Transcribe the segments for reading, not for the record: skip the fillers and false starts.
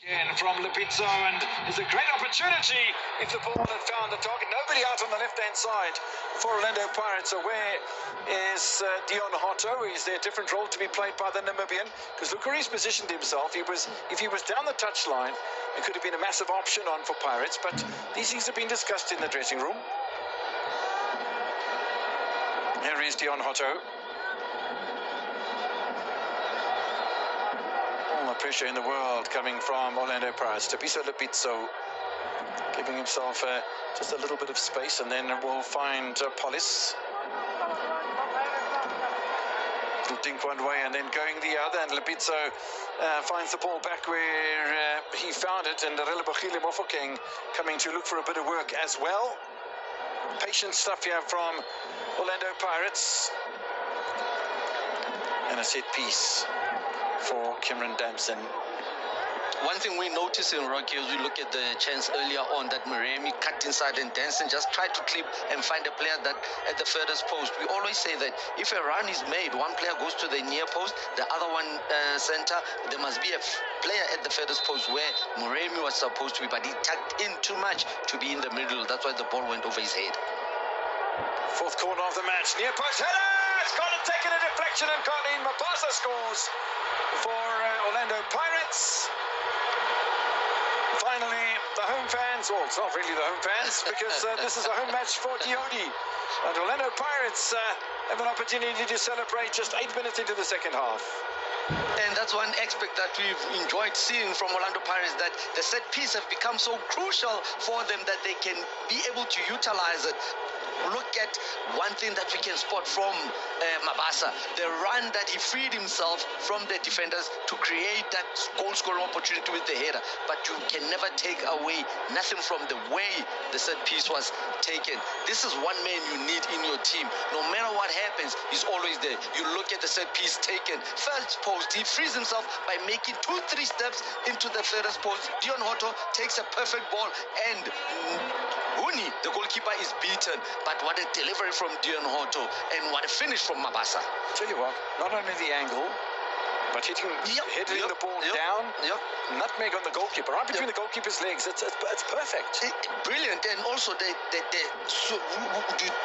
Again from Lipizzo, and it's a great opportunity if the ball had found the target. Nobody out on the left-hand side for Orlando Pirates. So where is Dion Hotto? Is there a different role to be played by the Namibian? Because look where he's positioned himself. If he was down the touchline, it could have been a massive option on for Pirates, but these things have been discussed in the dressing room. Here is Dion Hotto. All the pressure in the world coming from Orlando Pirates. Tapiso Lipizzo giving himself just a little bit of space, and then we'll find Polis. Dink one way and then going the other, and Lipizzo finds the ball back where he found it, and Relebogile Mofokeng coming to look for a bit of work as well. Patient stuff here from Orlando Pirates, and a set piece for Cameron Damson. One thing we noticed in rugby as we look at the chance earlier on that Maremi cut inside and Danson just tried to clip and find a player that at the furthest post. We always say that if a run is made, one player goes to the near post, the other one center. There must be a player at the furthest post where Maremi was supposed to be, but he tucked in too much to be in the middle. That's why the ball went over his head. Fourth corner of the match, near post header! It's gone and taken a deflection, and Colleen Mapasa scores for Orlando Pirates. Finally, the home fans, well, it's not really the home fans, because this is a home match for Lioli. And Orlando Pirates have an opportunity to celebrate just 8 minutes into the second half. And that's one aspect that we've enjoyed seeing from Orlando Pirates, that the set piece have become so crucial for them that they can be able to utilize it. Look at one thing that we can spot from Mabasa, the run that he freed himself from the defenders to create that goal-scoring opportunity with the header. But you can never take away nothing from the way the set piece was taken. This is one man you need in your team. No matter what happens, he's always there. You look at the set piece taken. First post, he frees himself by making 2-3 steps into the furthest post. Dion Hotto takes a perfect ball, and Huni, the goalkeeper, is beaten. But what a delivery from Dion Hotto, and what a finish from Mabasa. Tell you what, not only the angle, but hitting the ball down, nutmeg on the goalkeeper, right between the goalkeeper's legs. It's perfect. Brilliant. And also the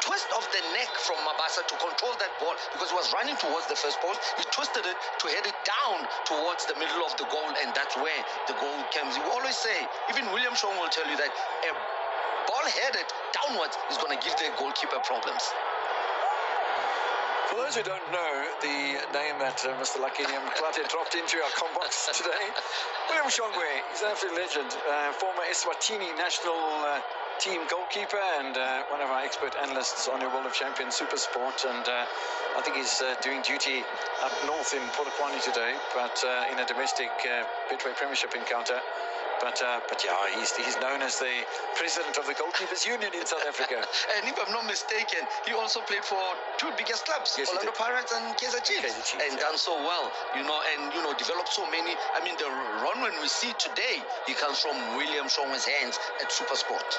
twist of the neck from Mabasa to control that ball, because he was running towards the first post. He twisted it to head it down towards the middle of the goal, and that's where the goal comes. We always say, even William Shong will tell you that a ball headed downwards is going to give the goalkeeper problems. For those who don't know the name that Mr. Lakini Mklate dropped into our combox today, William Shongwe, he's an absolute legend, former Eswatini national team goalkeeper, and one of our expert analysts on your World of Champions Super Sport, and I think he's doing duty up north in Polokwane today, but in a domestic Betway Premiership encounter. But yeah, he's known as the president of the Goalkeepers Union in South Africa. And if I'm not mistaken, he also played for two biggest clubs, yes, Orlando Pirates and Kaizer Chiefs, and done so well, and developed so many. I mean, the run when we see today, he comes from William Shongwe's hands at SuperSport.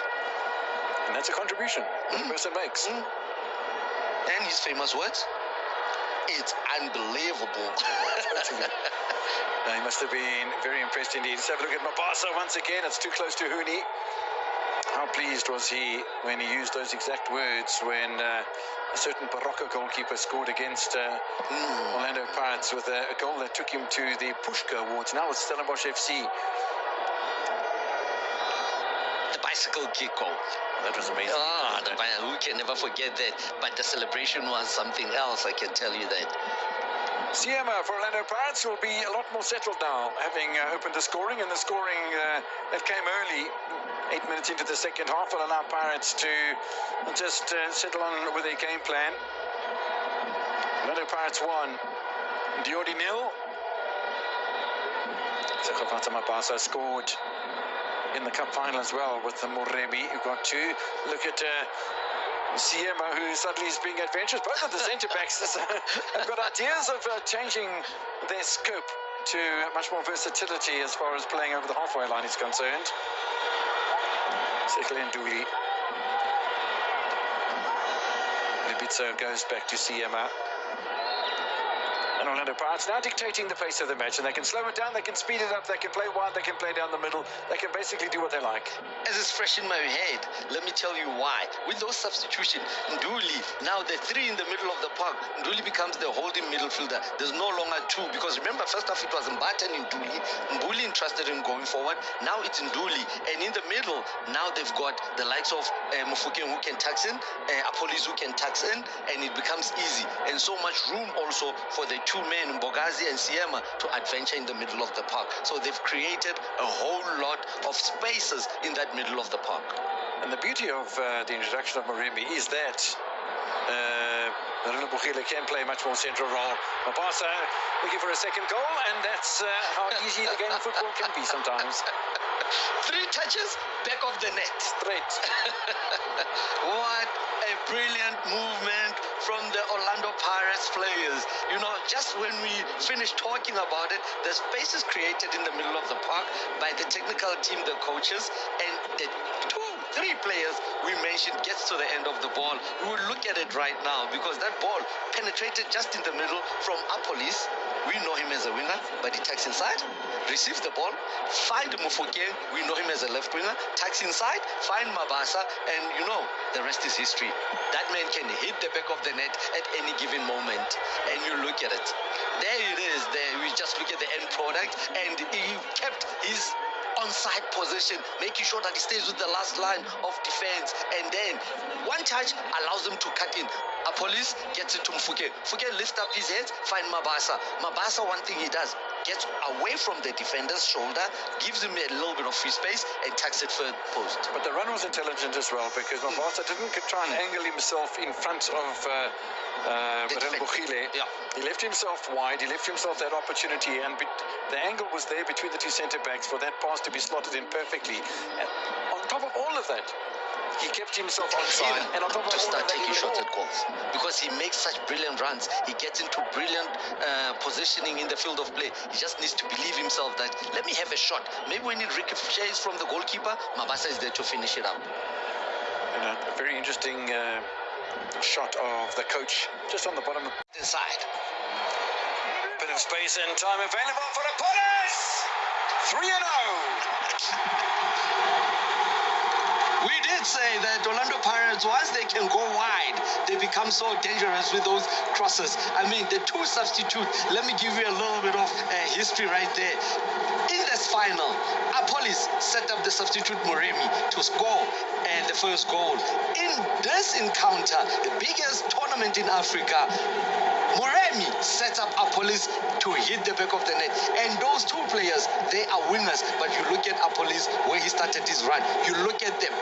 And that's a contribution that a person makes. And his famous words, it's unbelievable. He must have been very impressed indeed. Let's have a look at Mabasa once again. It's too close to Huni. How pleased was he when he used those exact words when a certain Barocco goalkeeper scored against Orlando Pirates with a goal that took him to the Pushka Awards. Now it's Stellenbosch FC. The bicycle kick goal. That was amazing. Who can never forget that? But the celebration was something else, I can tell you that. Siema for Orlando Pirates will be a lot more settled now, having opened the scoring, and the scoring that came early, 8 minutes into the second half, will allow Pirates to just settle on with their game plan. Orlando Pirates 1, Diodi 0. Sekhovata Mabasa scored in the cup final as well with the Morebi, who got 2. Look at Siema, who suddenly is being adventurous. Both of the centre-backs have got ideas of changing their scope to much more versatility as far as playing over the halfway line is concerned. Sekle Nduli. Lipizzo goes back to Siema. And Orlando Pirates now dictating the pace of the match, and they can slow it down, they can speed it up, they can play wide, they can play down the middle, they can basically do what they like. As it's fresh in my head, let me tell you why. With those substitutions, Nduli, now the three in the middle of the park, Nduli becomes the holding midfielder. There's no longer two, because remember, first off, it was Mbata and Nduli. Mbuli entrusted him going forward. Now it's Nduli. And in the middle, now they've got the likes of Mufokeng who can tax in, Apolis who can tax in, and it becomes easy. And so much room also for the two men, Mbogazi and Siema, to adventure in the middle of the park. So they've created a whole lot of spaces in that middle of the park. And the beauty of the introduction of Moremi is that Bugile can play a much more central role. Mabasa looking for a second goal, and that's how easy the game of football can be sometimes. 3 touches, back of the net. Straight. What a brilliant movement from the Orlando Pirates players. You know, just when we finished talking about it, the space is created in the middle of the park by the technical team, the coaches, and the 2-3 players we mentioned gets to the end of the ball. We will look at it right now because that ball penetrated just in the middle from Apolis. We know him as a winger, but he tacks inside, receives the ball, find Mufokeng, we know him as a left winger, tacks inside, find Mabasa, and you know, the rest is history. That man can hit the back of the net at any given moment, and you look at it. There it is, there we just look at the end product, and he kept his onside position, making sure that he stays with the last line of defense, and then one touch allows him to cut in. Apolis gets it to Mfokeng. Mfokeng lifts up his head, find Mabasa. Mabasa, one thing he does, gets away from the defender's shoulder, gives him a little bit of free space, and tacks it third post. But the run was intelligent as well, because Mabasa didn't try and angle himself in front of Bugile. Yeah. He left himself wide, he left himself that opportunity, and the angle was there between the two centre-backs for that pass to be slotted in perfectly. And on top of all of that, he kept himself onside, and on top of to all start of that, taking shots at goals, because he makes such brilliant runs. He gets into brilliant positioning in the field of play. He just needs to believe himself that let me have a shot. Maybe when it ricochets from the goalkeeper, Mabasa is there to finish it up. And a very interesting shot of the coach just on the bottom Inside. bit of space and time available for Apolis. 3-0. We did say that Orlando Pirates, once they can go wide, they become so dangerous with those crosses. I mean, the 2 substitutes, let me give you a little bit of history right there. In this final, Apolis set up the substitute Moremi to score the first goal. In this encounter, the biggest tournament in Africa, Moremi sets up Apolis to hit the back of the net. And those 2 players, they are wingers. But you look at Apolis, where he started his run. You look at them,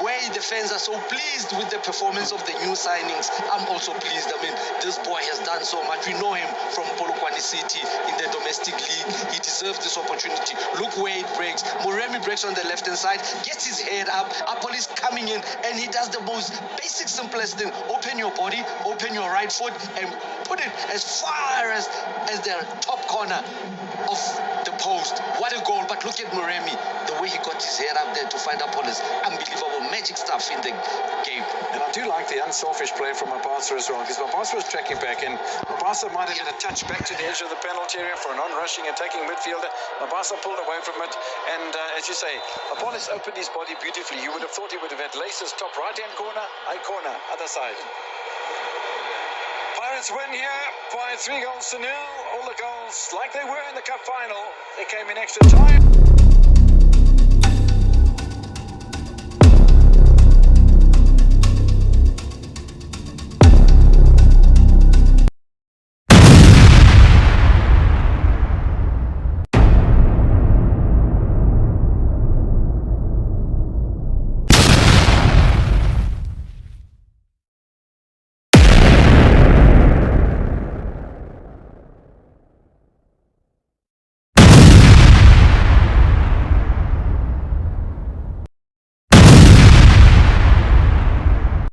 where the fans are so pleased with the performance of the new signings. I'm also pleased. I mean, this boy has done so much. We know him from Polokwane City in the domestic league. He deserves this opportunity. Look where it breaks. Moremi breaks on the left-hand side, gets his head up. Apolis coming in, and he does the most basic, simplest thing. Open your body, open your right foot, and put it as far as the top corner of the post. What a goal. But look at Moremi, the way he got his head up there to find Apolis. Unbelievable magic stuff in the game. And I do like the unselfish play from Mabasa as well, because Mabasa was tracking back, and Mabasa might have been a touch back to the edge of the penalty area for a non-rushing attacking midfielder. Mabasa pulled away from it, and as you say, Apolis opened his body beautifully. You would have thought he would have had laces top right-hand corner, other side. Pirates win here by 3-0. All the goals, like they were in the cup final, they came in extra time.